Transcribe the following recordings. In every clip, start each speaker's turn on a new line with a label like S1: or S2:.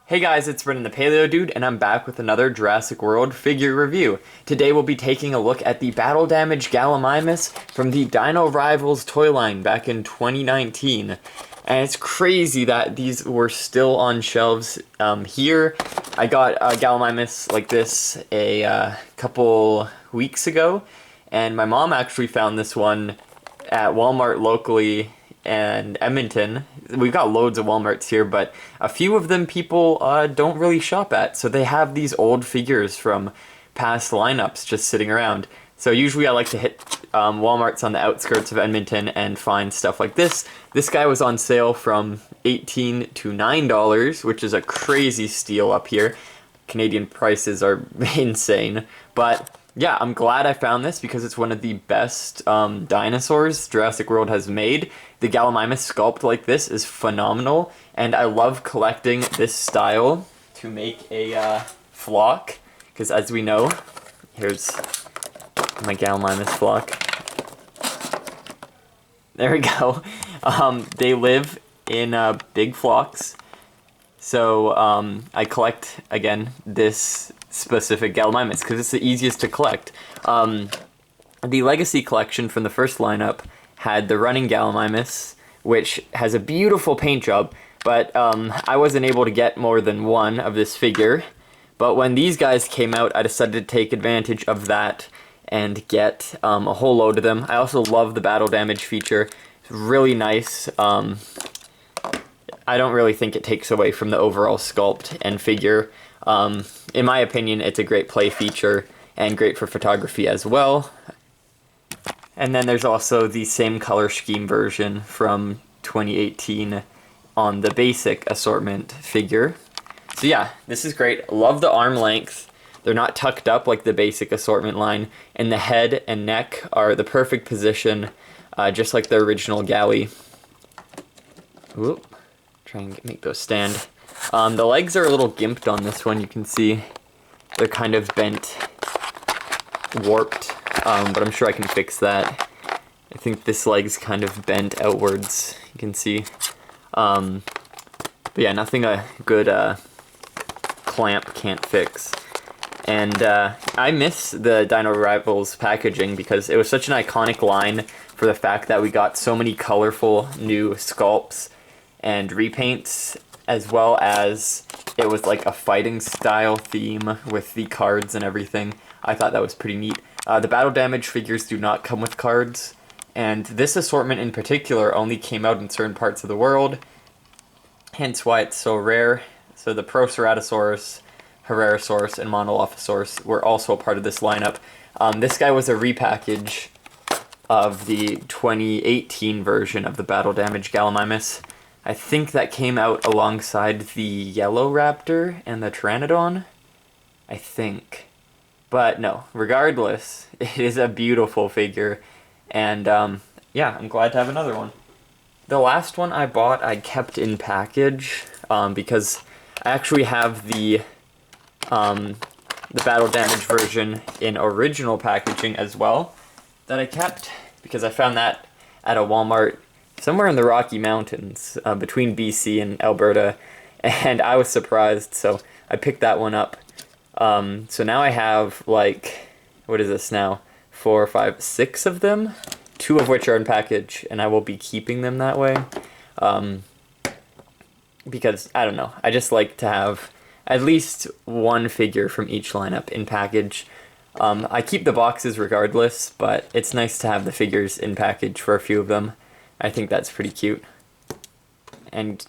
S1: Hey guys, it's Brendan the Paleo Dude, and I'm back with another Jurassic World figure review. Today we'll be taking a look at the battle damaged Gallimimus from the Dinorivals toy line back in 2019. And it's crazy that these were still on shelves here. I got a Gallimimus like this a couple weeks ago, and my mom actually found this one at Walmart locally and Edmonton. We've got loads of Walmarts here, but a few of them people don't really shop at, so they have these old figures from past lineups just sitting around. So usually I like to hit Walmarts on the outskirts of Edmonton and find stuff like this. This guy was on sale from $18 to $9, which is a crazy steal up here. Canadian prices are insane, but yeah, I'm glad I found this because it's one of the best dinosaurs Jurassic World has made. The Gallimimus sculpt like this is phenomenal, and I love collecting this style to make a flock, because as we know, here's my Gallimimus flock. There we go. They live in big flocks, so I collect, again, this specific Gallimimus because it's the easiest to collect. The Legacy collection from the first lineup had the running Gallimimus, which has a beautiful paint job, but I wasn't able to get more than one of this figure. But when these guys came out, I decided to take advantage of that and get a whole load of them. I also love the battle damage feature. It's really nice. I don't really think it takes away from the overall sculpt and figure. In my opinion, it's a great play feature and great for photography as well. And then there's also the same color scheme version from 2018 on the basic assortment figure. So yeah, this is great. Love the arm length. They're not tucked up like the basic assortment line, and the head and neck are the perfect position, just like the original Galley. Whoop. Try and make those stand. The legs are a little gimped on this one, you can see. They're kind of bent, warped, but I'm sure I can fix that. I think this leg's kind of bent outwards, you can see. But yeah, nothing a good clamp can't fix. And I miss the Dinorivals packaging because it was such an iconic line for the fact that we got so many colorful new sculpts and repaints, as well as it was like a fighting style theme with the cards and everything. I thought that was pretty neat. The battle damage figures do not come with cards, and this assortment in particular only came out in certain parts of the world, hence why it's so rare. So the Proceratosaurus, Herrerasaurus, and monolophosaurus were also a part of this lineup. This guy was a repackage of the 2018 version of the battle damage Gallimimus. I think that came out alongside the Yellow Raptor and the Pteranodon, I think. But no, regardless, it is a beautiful figure, and yeah, I'm glad to have another one. The last one I bought I kept in package because I actually have the battle damage version in original packaging as well that I kept because I found that at a Walmart somewhere in the Rocky Mountains, between BC and Alberta, and I was surprised, so I picked that one up. So now I have, like, what is this now? 4, 5, 6 of them, 2 of which are in package, and I will be keeping them that way. Because, I don't know, I just like to have at least one figure from each lineup in package. I keep the boxes regardless, but it's nice to have the figures in package for a few of them. I think that's pretty cute and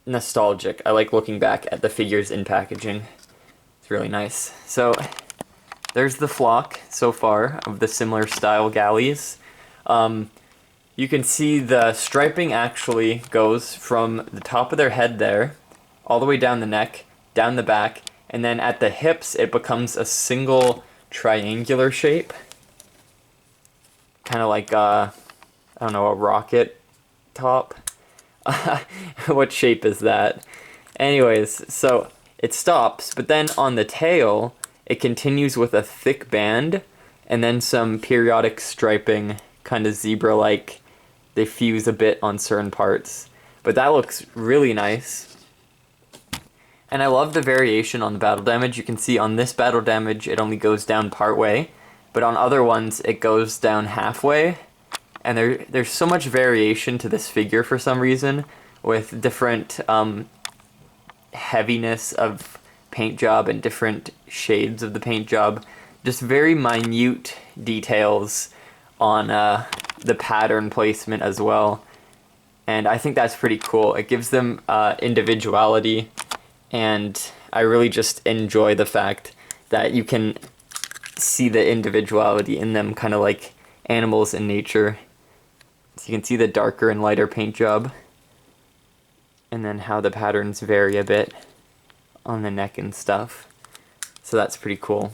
S1: nostalgic. I like looking back at the figures in packaging. It's really nice. So there's the flock so far of the similar style galleys. You can see the striping actually goes from the top of their head there all the way down the neck, down the back, and then at the hips it becomes a single triangular shape. Kind of like I don't know, a rocket top? What shape is that? Anyways, so it stops, but then on the tail, it continues with a thick band, and then some periodic striping, kind of zebra-like. They fuse a bit on certain parts, but that looks really nice. And I love the variation on the battle damage. You can see on this battle damage it only goes down part way, but on other ones it goes down halfway. And there's so much variation to this figure for some reason, with different heaviness of paint job and different shades of the paint job. Just very minute details on the pattern placement as well. And I think that's pretty cool. It gives them individuality, and I really just enjoy the fact that you can see the individuality in them, kind of like animals in nature. So you can see the darker and lighter paint job, and then how the patterns vary a bit on the neck and stuff. So that's pretty cool.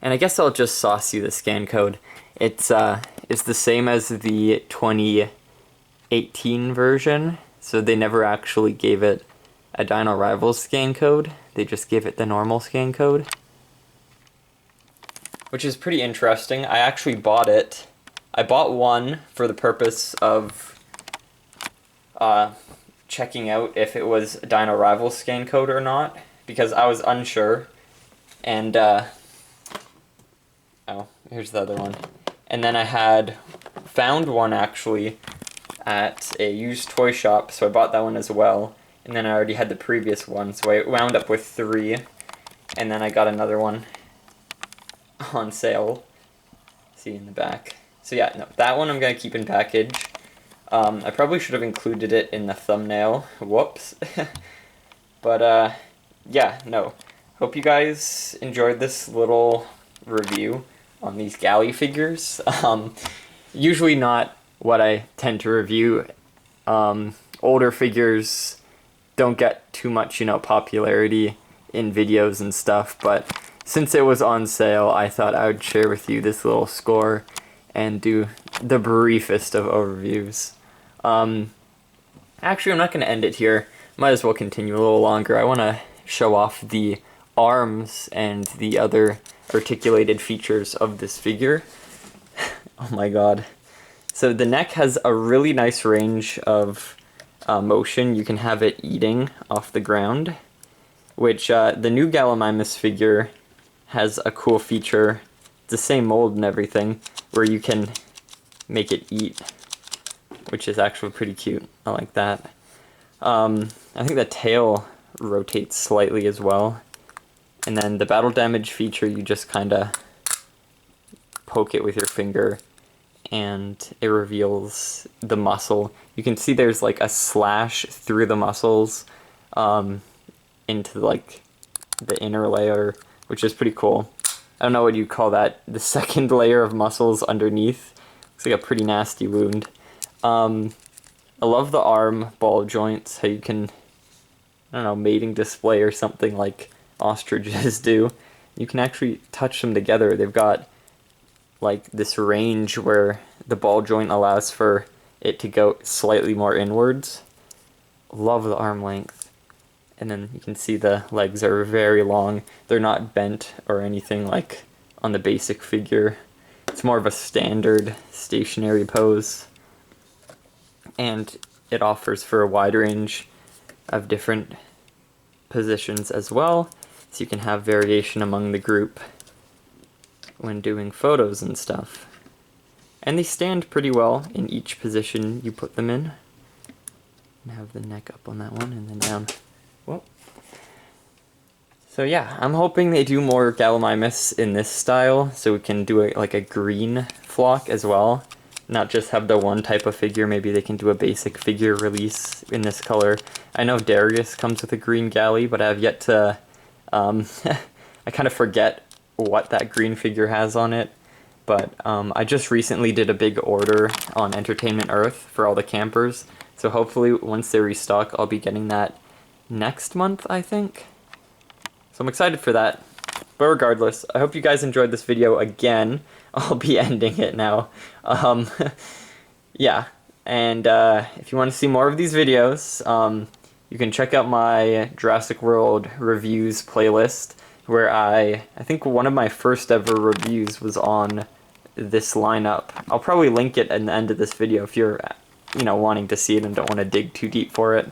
S1: And I guess I'll just sauce you the scan code. It's the same as the 2018 version, so they never actually gave it a Dinorivals scan code. They just gave it the normal scan code, which is pretty interesting. I actually bought it. I bought one for the purpose of checking out if it was a Dinorivals scan code or not, because I was unsure. And oh, here's the other one. And then I had found one actually at a used toy shop, so I bought that one as well. And then I already had the previous one, so I wound up with 3. And then I got another one on sale. See in the back. So yeah, no, that one I'm going to keep in package. I probably should have included it in the thumbnail. Whoops. But yeah, no. Hope you guys enjoyed this little review on these Galley figures. Usually not what I tend to review. Older figures don't get too much, popularity in videos and stuff, but since it was on sale, I thought I would share with you this little score and do the briefest of overviews. Actually, I'm not going to end it here. Might as well continue a little longer. I want to show off the arms and the other articulated features of this figure. Oh my god. So the neck has a really nice range of motion. You can have it eating off the ground, which the new Gallimimus figure has a cool feature. It's the same mold and everything, where you can make it eat, which is actually pretty cute. I like that. I think the tail rotates slightly as well. And then the battle damage feature, you just kind of poke it with your finger and it reveals the muscle. You can see there's like a slash through the muscles into like the inner layer, which is pretty cool. I don't know what you call that, the second layer of muscles underneath. Looks like a pretty nasty wound. I love the arm ball joints, how you can, I don't know, mating display or something like ostriches do. You can actually touch them together. They've got like this range where the ball joint allows for it to go slightly more inwards. Love the arm length. And then you can see the legs are very long. They're not bent or anything like on the basic figure. It's more of a standard stationary pose. And it offers for a wide range of different positions as well. So you can have variation among the group when doing photos and stuff. And they stand pretty well in each position you put them in. And have the neck up on that one and then down. Whoa. So yeah, I'm hoping they do more Gallimimus in this style, so we can do like a green flock as well. Not just have the one type of figure, maybe they can do a basic figure release in this color. I know Darius comes with a green Galley, but I have yet to... I kind of forget what that green figure has on it. But I just recently did a big order on Entertainment Earth for all the campers. So hopefully once they restock, I'll be getting that next month, I think. So I'm excited for that. But regardless, I hope you guys enjoyed this video again. I'll be ending it now. Yeah, and if you want to see more of these videos, you can check out my Jurassic World reviews playlist, where I think one of my first ever reviews was on this lineup. I'll probably link it at the end of this video if you're, wanting to see it and don't want to dig too deep for it.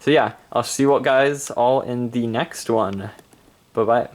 S1: So yeah, I'll see you guys all in the next one. Bye-bye.